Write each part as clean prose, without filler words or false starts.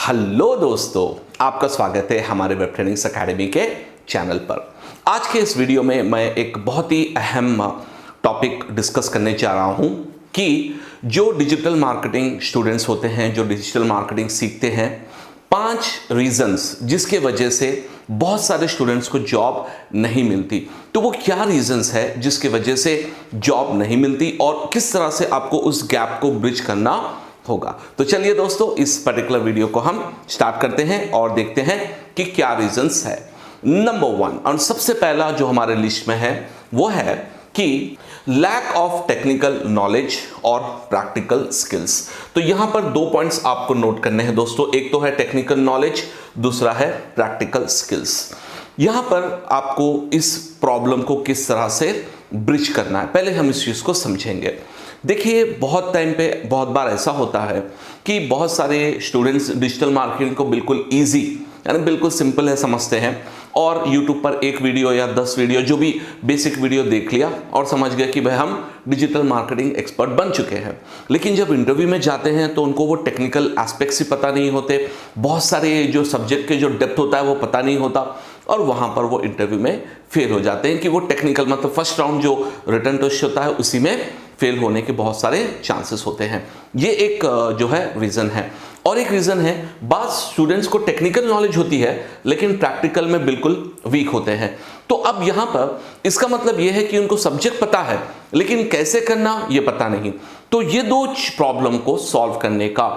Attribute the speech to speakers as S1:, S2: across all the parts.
S1: Hello दोस्तों, आपका स्वागत है हमारे वेब ट्रेनिंग्स एकेडमी के चैनल पर। आज के इस वीडियो में मैं एक बहुत ही अहम टॉपिक डिस्कस करने जा रहा हूं कि जो डिजिटल मार्केटिंग स्टूडेंट्स होते हैं, जो डिजिटल मार्केटिंग सीखते हैं, 5 रीजंस जिसके वजह से बहुत सारे स्टूडेंट्स को जॉब नहीं मिलती। तो वो क्या रीजंस है जिसके वजह से जॉब नहीं मिलती और किस तरह से आपको उस गैप को ब्रिज करना होगा। तो चलिए दोस्तों, इस पर्टिकुलर वीडियो को हम स्टार्ट करते हैं और देखते हैं कि क्या रीजंस है। नंबर 1 और सबसे पहला जो हमारे लिस्ट में है वो है कि लैक ऑफ टेक्निकल नॉलेज और प्रैक्टिकल स्किल्स। तो यहां पर 2 पॉइंट्स आपको नोट करने हैं दोस्तों। एक तो है टेक्निकल नॉलेज, दूसरा है प्रैक्टिकल स्किल्स। यहां पर आपको इस प्रॉब्लम को किस तरह से ब्रिज करना है, पहले हम इस चीज को समझेंगे। देखिए, बहुत टाइम पे बहुत बार ऐसा होता है कि बहुत सारे स्टूडेंट्स डिजिटल मार्केटिंग को बिल्कुल इजी यानी बिल्कुल सिंपल है समझते हैं और YouTube पर एक वीडियो या 10 वीडियो जो भी बेसिक वीडियो देख लिया और समझ गए कि भाई हम डिजिटल मार्केटिंग एक्सपर्ट बन चुके हैं। लेकिन जब इंटरव्यू में जाते हैं तो उनको वो टेक्निकल एस्पेक्ट्स ही पता नहीं होते, बहुत सारे जो सब्जेक्ट के जो डेप्थ होता है वो पता नहीं होता और वहां पर वो इंटरव्यू में फेल हो जाते हैं कि वो टेक्निकल मतलब फर्स्ट राउंड जो रिटन टेस्ट होता है उसी में फेल होने के बहुत सारे चांसेस होते हैं। ये एक जो है रीजन है। और एक रीजन है, बाद स्टूडेंट्स को टेक्निकल नॉलेज होती है लेकिन प्रैक्टिकल में बिल्कुल वीक होते हैं। तो अब यहां पर इसका मतलब यह है कि उनको सब्जेक्ट पता है लेकिन कैसे करना ये पता नहीं। तो ये 2 प्रॉब्लम को सॉल्व करने का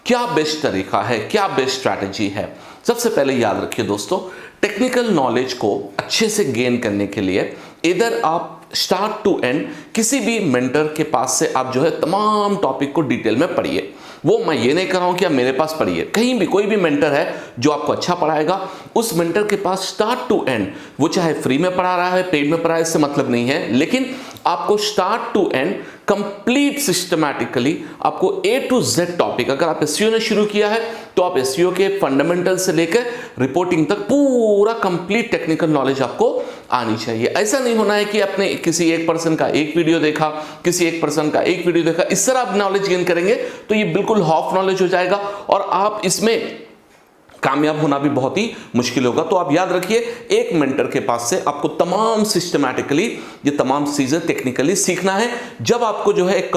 S1: क्या बेस्ट तरीका है, क्या बेस्ट स्ट्रैटेजी है। सबसे पहले याद रखिए दोस्तों, टेक्निकल नॉलेज को अच्छे से गेन करने के लिए इधर आप स्टार्ट टू एंड किसी भी मेंटर के पास से आप जो है तमाम टॉपिक को डिटेल में पढ़िए। वो मैं ये नहीं कर रहा हूं कि आप मेरे पास पढ़िए, कहीं भी कोई भी मेंटर है जो आपको अच्छा पढ़ाएगा उस मेंटर के पास स्टार्ट टू एंड, वो चाहे फ्री में पढ़ा रहा है पेड में पढ़ा है इससे मतलब नहीं है, लेकिन आपको start to end complete systematically आपको A to Z टॉपिक, अगर आप SEO ने शुरू किया है तो आप SEO के फंडामेंटल से लेकर रिपोर्टिंग तक पूरा कंप्लीट टेक्निकल नॉलेज आपको आनी चाहिए। ऐसा नहीं होना है कि आपने किसी एक पर्सन का एक वीडियो देखा, किसी एक पर्सन का एक वीडियो देखा, इस तरह आप नॉलेज गेन करेंगे तो ये बिल्कुल हाफ नॉलेज हो जाएगा और आप इसमें कामयाब होना भी बहुत ही मुश्किल होगा। तो आप याद रखिए, एक मेंटर के पास से आपको तमाम सिस्टमैटिकली ये तमाम चीजें टेक्निकली सीखना है, जब आपको जो है एक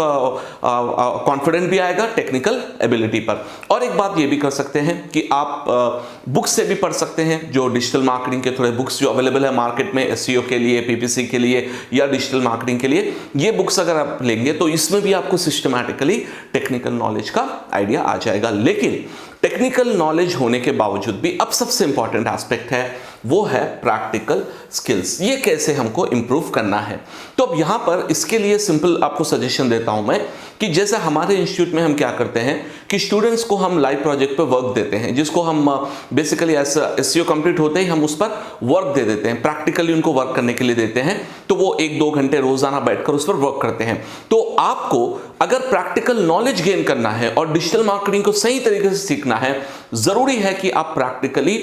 S1: कॉन्फिडेंट भी आएगा टेक्निकल एबिलिटी पर। और एक बात ये भी कर सकते हैं कि आप बुक्स से भी पढ़ सकते हैं, जो डिजिटल मार्केटिंग के थोड़े बुक्स जो अवेलेबल है मार्केट में SEO के लिए, PPC के लिए या डिजिटल मार्केटिंग के लिए, ये बुक्स अगर आप लेंगे तो इसमें भी आपको सिस्टमैटिकली टेक्निकल नॉलेज का आइडिया आ जाएगा। लेकिन टेक्निकल नॉलेज होने के बावजूद भी अब सबसे इंपॉर्टेंट एस्पेक्ट है वो है प्रैक्टिकल स्किल्स। ये कैसे हमको इंप्रूव करना है। तो अब यहां पर इसके लिए सिंपल आपको सजेशन देता हूं मैं कि जैसे हमारे इंस्टीट्यूट में हम क्या करते हैं कि स्टूडेंट्स को हम लाइव प्रोजेक्ट पे वर्क देते हैं, जिसको हम बेसिकली SEO कंप्लीट होते ही हम उस पर वर्क दे देते हैं, प्रैक्टिकली उनको वर्क करने के लिए देते हैं। तो वो 1-2 घंटे रोजाना बैठकर उस पर वर्क करते हैं। तो आपको अगर प्रैक्टिकल नॉलेज गेन करना है और डिजिटल मार्केटिंग को सही तरीके से सीखना है, जरूरी है कि आप प्रैक्टिकली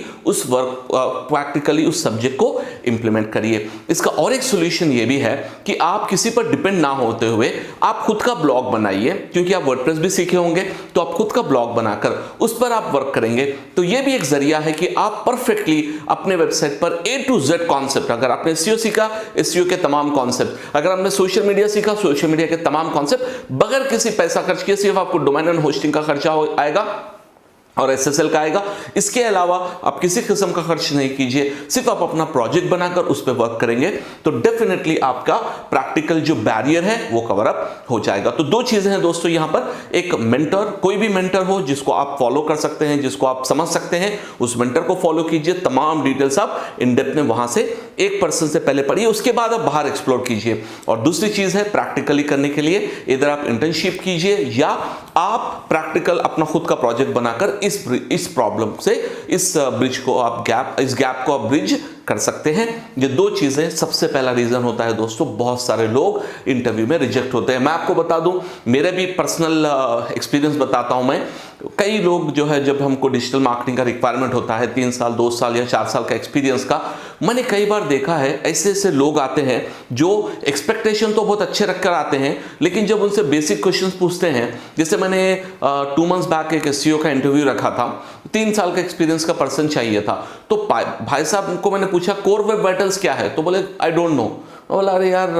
S1: उस सब्जेक्ट को इंप्लीमेंट करिए। इसका और एक सॉल्यूशन ये भी है कि आप किसी पर डिपेंड ना होते हुए आप खुद का ब्लॉग बनाइए, क्योंकि आप वर्डप्रेस भी सीखे होंगे तो आप खुद का ब्लॉग बनाकर उस पर आप वर्क करेंगे तो ये भी एक जरिया है कि आप परफेक्टली अपने वेबसाइट पर A to Z कॉन्सेप्ट, अगर आपने SEO सीखा SEO के तमाम कॉन्सेप्ट, अगर आपने सोशल मीडिया सीखा सोशल मीडिया के तमाम कॉन्सेप्ट बगैर किसी पैसा खर्च किए, सिर्फ आपको डोमेन एंड होस्टिंग का खर्चा आएगा और SSL का आएगा। इसके अलावा आप किसी किस्म का खर्च नहीं कीजिए, सिर्फ आप अपना प्रोजेक्ट बनाकर उस पर वर्क करेंगे तो डेफिनेटली आपका प्रैक्टिकल जो बैरियर है वो कवर अप हो जाएगा। तो 2 चीजें हैं दोस्तों यहां पर, एक मेंटर, कोई भी मेंटर हो जिसको आप फॉलो कर सकते हैं, जिसको आप समझ सकते हैं, उस मेंटर को फॉलो कीजिए, तमाम डिटेल्स आप इन डेप्थ में वहां से एक पर्सन से पहले पढ़िए, उसके बाद आप बाहर एक्सप्लोर कीजिए। और दूसरी चीज है प्रैक्टिकली करने के लिए इधर आप इंटर्नशिप कीजिए या आप प्रैक्टिकल अपना खुद का प्रोजेक्ट बनाकर इस प्रॉब्लम से इस ब्रिज को आप इस गैप को आप ब्रिज कर सकते हैं। ये 2 चीजें। सबसे पहला रीजन होता है दोस्तों, बहुत सारे लोग इंटरव्यू में रिजेक्ट होते हैं। मैं आपको बता दूं, मेरे भी पर्सनल एक्सपीरियंस बताता हूं मैं। कई लोग जो है, जब हमको डिजिटल मार्केटिंग का रिक्वायरमेंट होता है 3 साल 2 साल या 4 साल का एक्सपीरियंस का, मैंने कई बार देखा है ऐसे ऐसे लोग आते हैं जो एक्सपेक्टेशन तो बहुत अच्छे रखकर आते हैं, लेकिन जब उनसे बेसिक क्वेश्चंस पूछते हैं, जैसे मैंने 2 मंथ्स बैक एक एसईओ का इंटरव्यू रखा था, 3 साल का एक्सपीरियंस का पर्सन चाहिए था, तो भाई साहब को मैंने पूछा कोर वेब वाइटल्स क्या है, तो बोले आई डोंट नो। बोला अरे यार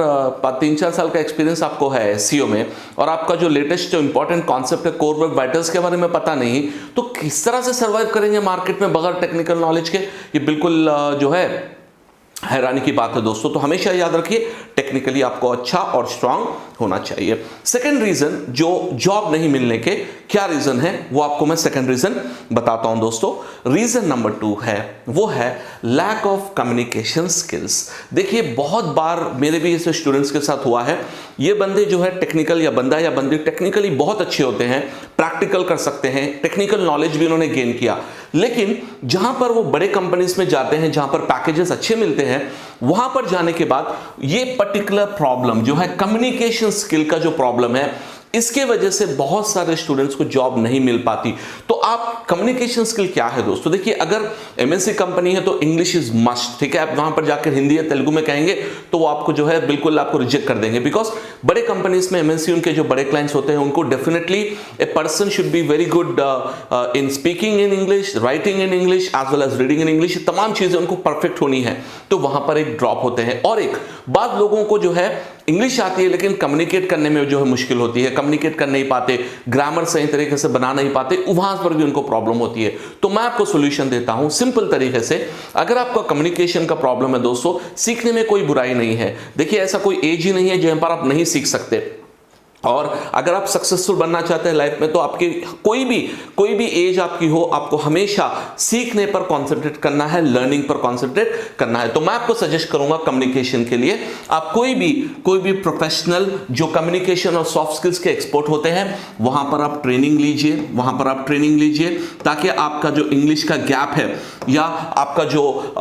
S1: 3-4 साल का एक्सपीरियंस आपको है एसईओ में और आपका जो लेटेस्ट जो इंपॉर्टेंट कॉन्सेप्ट है कोर वेब वाइटल्स के बारे में पता नहीं, तो किस तरह से सर्वाइव करेंगे मार्केट में बगैर टेक्निकल नॉलेज के? ये बिल्कुल जो है हैरानी की बात है दोस्तों। तो हमेशा याद रखिए टेक्निकली आपको अच्छा और स्ट्रांग होना चाहिए। सेकंड रीजन जो जॉब नहीं मिलने के क्या रीजन है वो आपको मैं सेकंड रीजन बताता हूं दोस्तों। रीजन नंबर 2 है वो है लैक ऑफ कम्युनिकेशन स्किल्स। देखिए बहुत बार मेरे भी ऐसे स्टूडेंट्स के साथ हुआ है, ये बंदे जो है टेक्निकल या बंदा या बंदी टेक्निकली बहुत अच्छे होते हैं, प्रैक्टिकल कर सकते हैं, टेक्निकल नॉलेज भी उन्होंने गेन किया, लेकिन जहां पर वो बड़े कंपनीज में जाते हैं जहां पर पैकेजेस अच्छे मिलते हैं वहां पर जाने के बाद ये पर्टिकुलर प्रॉब्लम जो है कम्युनिकेशन स्किल का जो प्रॉब्लम है, इसके वजह से बहुत सारे स्टूडेंट्स को जॉब नहीं मिल पाती। तो आप कम्युनिकेशन स्किल क्या है दोस्तों? देखिए अगर एमएनसी कंपनी है तो इंग्लिश इज मस्ट, ठीक है। आप वहां पर जाकर हिंदी या तेलुगु में कहेंगे तो वो आपको जो है बिल्कुल आपको रिजेक्ट कर देंगे, बिकॉज बड़े कंपनीज में एमएनसी उनके जो बड़े क्लाइंट्स होते हैं उनको definitely a person should be very good in speaking in English, writing in English as well as reading in English, तमाम चीजें उनको परफेक्ट होनी है। तो वहां पर एक ड्रॉप होते हैं। और एक बाद लोगों को जो है इंग्लिश आती है लेकिन कम्युनिकेट करने में जो है मुश्किल होती है, कम्युनिकेट कर नहीं पाते, ग्रामर सही तरीके से बना नहीं पाते, वहां पर भी उनको प्रॉब्लम होती है। तो मैं आपको सॉल्यूशन देता हूं सिंपल तरीके से। अगर आपका कम्युनिकेशन का प्रॉब्लम है दोस्तों, सीखने में कोई बुराई नहीं है। देखिए ऐसा कोई एज ही नहीं है जहां पर आप नहीं सीख सकते, और अगर आप सक्सेसफुल बनना चाहते हैं लाइफ में तो आपकी कोई भी एज आपकी हो, आपको हमेशा सीखने पर कॉन्सेंट्रेट करना है, लर्निंग पर कॉन्सेंट्रेट करना है। तो मैं आपको सजेस्ट करूंगा कम्युनिकेशन के लिए आप कोई भी प्रोफेशनल जो कम्युनिकेशन और सॉफ्ट स्किल्स के एक्सपर्ट होते हैं वहां पर आप ट्रेनिंग लीजिए, ताकि आपका जो इंग्लिश का गैप है या आपका जो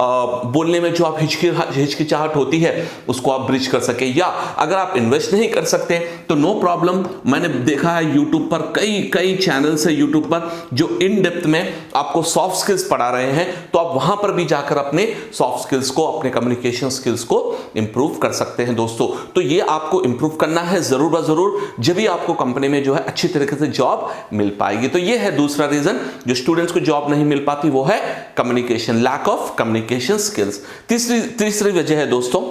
S1: बोलने में जो आप हिचकिचाहट होती है उसको आप ब्रिज कर सके। या अगर आप इन्वेस्ट नहीं कर सकते तो नो प्रॉब्लम, मैंने देखा है यूट्यूब पर कई चैनल्स है यूट्यूब पर जो इन डेप्थ में आपको सॉफ्ट स्किल्स पढ़ा रहे हैं, तो आप वहां पर भी जाकर अपने सॉफ्ट स्किल्स को, अपने कम्युनिकेशन स्किल्स को इंप्रूव कर सकते हैं दोस्तों। तो ये आपको इंप्रूव करना है जरूर जरूर, जब भी आपको कंपनी में जो है अच्छी तरीके से जॉब मिल पाएगी। तो ये है दूसरा रीजन जो स्टूडेंट्स को जॉब नहीं मिल पाती, वो है communication, lack of communication skills. तीसरी वजह है दोस्तों,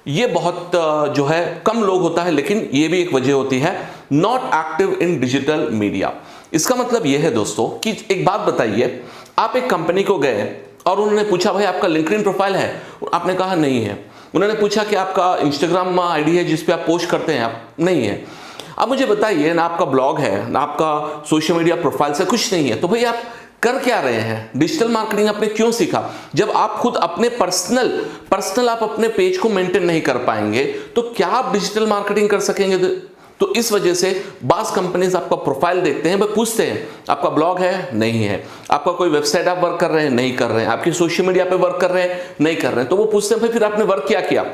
S1: ये बहुत जो है कम लोग होता है लेकिन ये भी एक वजह होती है, not active in digital media. इसका मतलब ये है दोस्तों कि एक बात बताइए, आप एक कंपनी को गए और उन्होंने पूछा भाई आपका लिंक्डइन प्रोफाइल है, आपने कहा नहीं है। उन्होंने पूछा कि आपका इंस्टाग्राम आईडी है जिसपे आप पोस्ट करते हैं, आप नहीं है। अब मुझे बताइए, ना आपका ब्लॉग है ना आपका सोशल मीडिया प्रोफाइल से कुछ नहीं है, तो भाई आप कर क्या रहे हैं? डिजिटल मार्केटिंग आपने क्यों सीखा? जब आप खुद अपने पर्सनल आप अपने पेज को मेंटेन नहीं कर पाएंगे तो क्या आप डिजिटल मार्केटिंग कर सकेंगे? तो इस वजह से बास कंपनीज आपका प्रोफाइल देखते हैं, वो पूछते हैं आपका ब्लॉग है, नहीं है, आपका कोई वेबसाइट आप वर्क कर रहे हैं, नहीं कर रहे हैं, आपकी सोशल मीडिया पे वर्क कर रहे हैं, नहीं कर रहे हैं। तो वो पूछते हैं भाई फिर आपने वर्क क्या किया?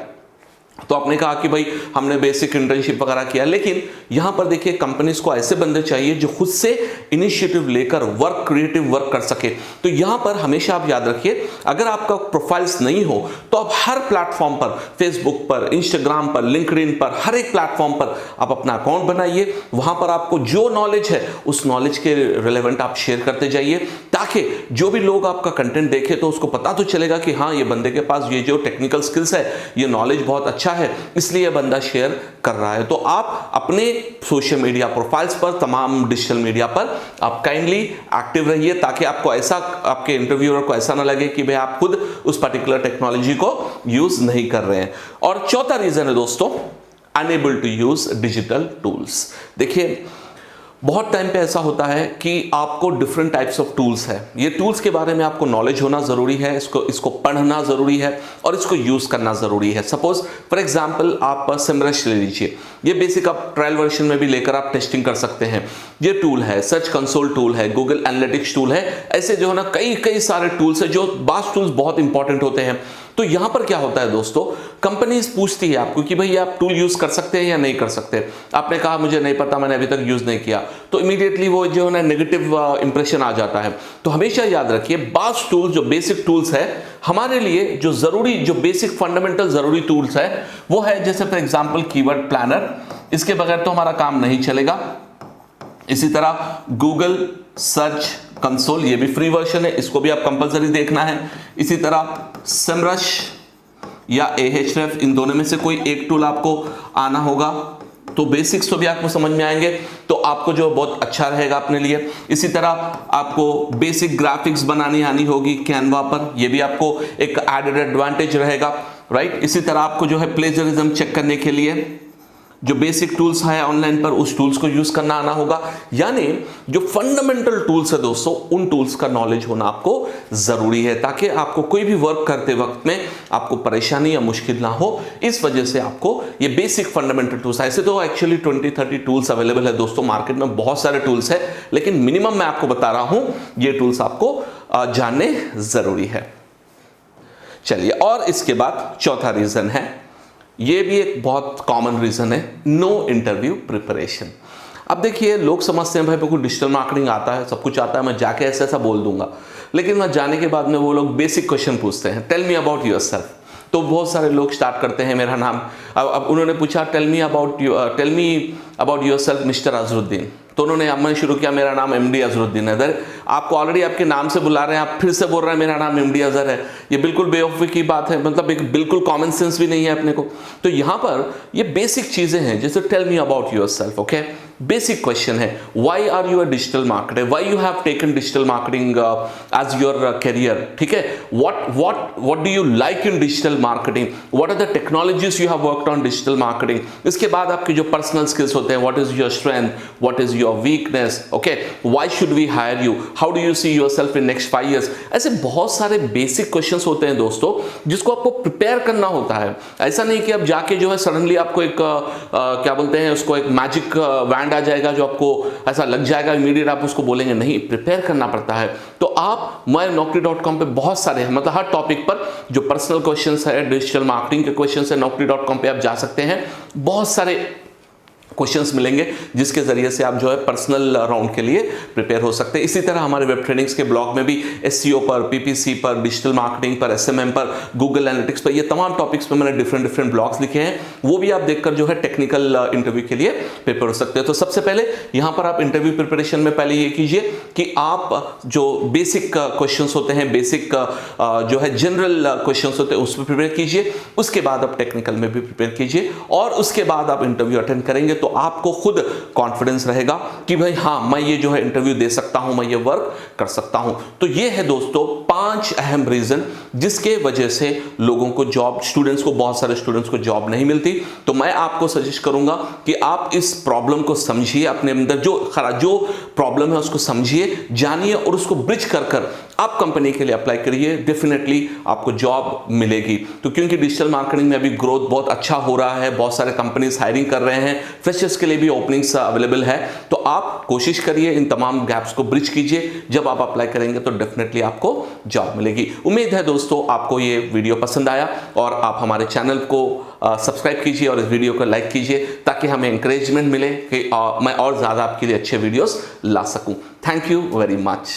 S1: तो आपने कहा कि भाई हमने बेसिक इंटर्नशिप वगैरह किया। लेकिन यहां पर देखिए कंपनीज को ऐसे बंदे चाहिए जो खुद से इनिशिएटिव लेकर क्रिएटिव वर्क कर सके। तो यहां पर हमेशा आप याद रखिए, अगर आपका प्रोफाइल्स नहीं हो तो आप हर प्लेटफॉर्म पर, फेसबुक पर, इंस्टाग्राम पर, लिंक्डइन पर, हर एक प्लेटफॉर्म पर आप अपना अकाउंट बनाइए। वहां पर आपको जो नॉलेज है उस नॉलेज के रिलेवेंट आप शेयर करते जाइए, ताकि जो भी लोग आपका कंटेंट देखे तो उसको पता तो चलेगा कि हाँ ये बंदे के पास ये जो टेक्निकल स्किल्स है, ये नॉलेज बहुत अच्छा है, इसलिए बंदा शेयर कर रहा है। तो आप अपने सोशल मीडिया प्रोफाइल्स पर, तमाम डिजिटल मीडिया पर आप काइंडली एक्टिव रहिए, ताकि आपको ऐसा, आपके इंटरव्यूअर को ऐसा ना लगे कि भाई आप खुद उस पर्टिकुलर टेक्नोलॉजी को यूज नहीं कर रहे हैं। और चौथा रीजन है दोस्तों, unable to use digital tools. देखिए बहुत टाइम पे ऐसा होता है कि आपको डिफरेंट टाइप्स ऑफ टूल्स है, ये टूल्स के बारे में आपको नॉलेज होना ज़रूरी है, इसको पढ़ना ज़रूरी है और इसको यूज़ करना ज़रूरी है। सपोज फॉर एग्जांपल आप सिमरश ले लीजिए, ये बेसिक आप ट्रायल वर्जन में भी लेकर आप टेस्टिंग कर सकते हैं। ये टूल है, सर्च कंसोल टूल है, गूगल एनालिटिक्स टूल है, ऐसे जो है ना कई सारे टूल्स है जो बास टूल्स बहुत इंपॉर्टेंट होते हैं। तो यहां पर क्या होता है दोस्तों, कंपनीज पूछती है आपको कि भाई आप टूल यूज कर सकते हैं या नहीं कर सकते। आपने कहा मुझे नहीं पता, मैंने अभी तक यूज नहीं किया, तो इमीडिएटली वो जो है ना नेगेटिव इंप्रेशन आ जाता है। तो हमेशा याद रखिए, बास टूल जो बेसिक टूल्स है हमारे लिए, जो जरूरी, जो बेसिक फंडामेंटल जरूरी टूल्स है वो है, जैसे फॉर एग्जांपल कीवर्ड प्लानर, इसके बगैर तो हमारा काम नहीं चलेगा। इसी तरह गूगल सर्च कंसोल, ये भी फ्री वर्जन है, इसको भी आप कंपलसरी देखना है। इसी तरह सेमरश या एएचएफ, इन दोनों में से कोई एक टूल आपको आना होगा, तो बेसिक्स तो भी आपको समझ में आएंगे, तो आपको जो बहुत अच्छा रहेगा अपने लिए। इसी तरह आपको बेसिक ग्राफिक्स बनानी आनी होगी कैनवा पर, ये भी आपको एक एडेड एडवांटेज रहेगा, राइट। इसी तरह आपको जो है प्लेजरिज्म चेक करने के लिए जो बेसिक टूल्स है ऑनलाइन पर, उस टूल्स को यूज करना आना होगा। यानी जो फंडामेंटल टूल्स है दोस्तों, उन टूल्स का नॉलेज होना आपको जरूरी है, ताकि आपको कोई भी वर्क करते वक्त में आपको परेशानी या मुश्किल ना हो। इस वजह से आपको ये बेसिक फंडामेंटल टूल्स, ऐसे तो एक्चुअली 20-30 टूल्स अवेलेबल है दोस्तों मार्केट में, बहुत सारे टूल्स है, लेकिन मिनिमम मैं आपको बता रहा हूं, ये टूल्स आपको जानने जरूरी है। चलिए, और इसके बाद चौथा रीजन है, ये भी एक बहुत कॉमन रीजन है, नो इंटरव्यू प्रिपरेशन। अब देखिए, लोग समझते हैं भाई मेरे को डिजिटल मार्केटिंग आता है, सब कुछ आता है, मैं जाके ऐसा ऐसा बोल दूंगा, लेकिन वहां जाने के बाद में वो लोग बेसिक क्वेश्चन पूछते हैं, टेल मी अबाउट योरसेल्फ। तो बहुत सारे लोग स्टार्ट करते हैं मेरा नाम, अब उन्होंने पूछा tell me about yourself mister Azharuddin, तो उन्होंने हमने शुरू किया मेरा नाम एमडी अजरुद्दीन है। इधर आपको ऑलरेडी आपके नाम से बुला रहे हैं, आप फिर से बोल रहे हैं मेरा नाम एमडी अजहर है, ये बिल्कुल बेवकूफ़ी की बात है, मतलब एक बिल्कुल कॉमन सेंस भी नहीं है अपने को। तो यहाँ पर ये बेसिक चीज़ें हैं, जैसे tell me about yourself, okay, basic question है, why are you a digital marketer, why you have taken digital marketing as your career, ठीक है, what do you like in digital marketing, what are the technologies you have worked on digital marketing. इसके बाद आपके जो personal skills होते हैं, what is your strength, what is your weakness, okay, why should we hire you, how do you see yourself in next 5 years। ऐसे बहुत सारे basic questions होते हैं दोस्तों, जिसको आपको प्रिपेयर करना होता है। ऐसा नहीं कि अब जाके जो है सडनली आपको एक क्या बोलते हैं उसको, एक मैजिक वैंड आ जाएगा जो आपको ऐसा लग जाएगा, इमीडिएट आप उसको बोलेंगे, नहीं, प्रिपेयर करना पड़ता है। तो आप mynaukri.com पे बहुत सारे हैं, मतलब हर टॉपिक पर जो पर्सनल क्वेश्चंस है, डिजिटल मार्केटिंग के क्वेश्चंस है, naukri.com पे आप जा सकते हैं, बहुत सारे क्वेश्चंस मिलेंगे जिसके जरिए से आप जो है पर्सनल राउंड के लिए प्रिपेयर हो सकते हैं। इसी तरह हमारे वेब ट्रेनिंग्स के ब्लॉग में भी एसईओ पर, पीपीसी पर, डिजिटल मार्केटिंग पर, एसएमएम पर, गूगल एनालिटिक्स पर, ये तमाम टॉपिक्स पर मैंने डिफरेंट ब्लॉग्स लिखे हैं, वो भी आप देखकर जो है टेक्निकल इंटरव्यू के लिए प्रिपेयर हो सकते हैं। तो सबसे पहले यहाँ पर आप इंटरव्यू प्रिपरेशन में पहले ये कीजिए कि आप जो बेसिक क्वेश्चन होते हैं, बेसिक जो है जनरल क्वेश्चन होते हैं, उस पर प्रिपेयर कीजिए। उसके बाद आप टेक्निकल में भी प्रिपेयर कीजिए, और उसके बाद आप इंटरव्यू अटेंड करेंगे तो आपको खुद कॉन्फिडेंस रहेगा कि भाई हाँ, मैं ये जो है इंटरव्यू दे सकता हूं, मैं ये वर्क कर सकता हूं। तो ये है दोस्तों 5 अहम रीजन जिसके वजह से लोगों को जॉब, स्टूडेंट्स को, बहुत सारे स्टूडेंट्स को जॉब नहीं मिलती। तो मैं आपको सजेस्ट करूंगा कि आप इस प्रॉब्लम को समझिए, अपने अंदर जो प्रॉब्लम है उसको समझिए, जानिए, और उसको ब्रिज कर आप कंपनी के लिए अप्लाई करिए, डेफिनेटली आपको जॉब मिलेगी। तो क्योंकि डिजिटल मार्केटिंग में अभी ग्रोथ बहुत अच्छा हो रहा है, बहुत सारे कंपनीज हायरिंग कर रहे हैं, फ्रेशर्स के लिए भी ओपनिंग्स अवेलेबल है, तो आप कोशिश करिए, इन तमाम गैप्स को ब्रिज कीजिए। जब आप अप्लाई करेंगे तो डेफिनेटली आपको जॉब मिलेगी। उम्मीद है दोस्तों आपको ये वीडियो पसंद आया, और आप हमारे चैनल को सब्सक्राइब कीजिए और इस वीडियो को लाइक कीजिए, ताकि हमें इंकरेजमेंट मिले कि मैं और ज़्यादा आपके लिए अच्छे वीडियोस ला सकूं। Thank you very much.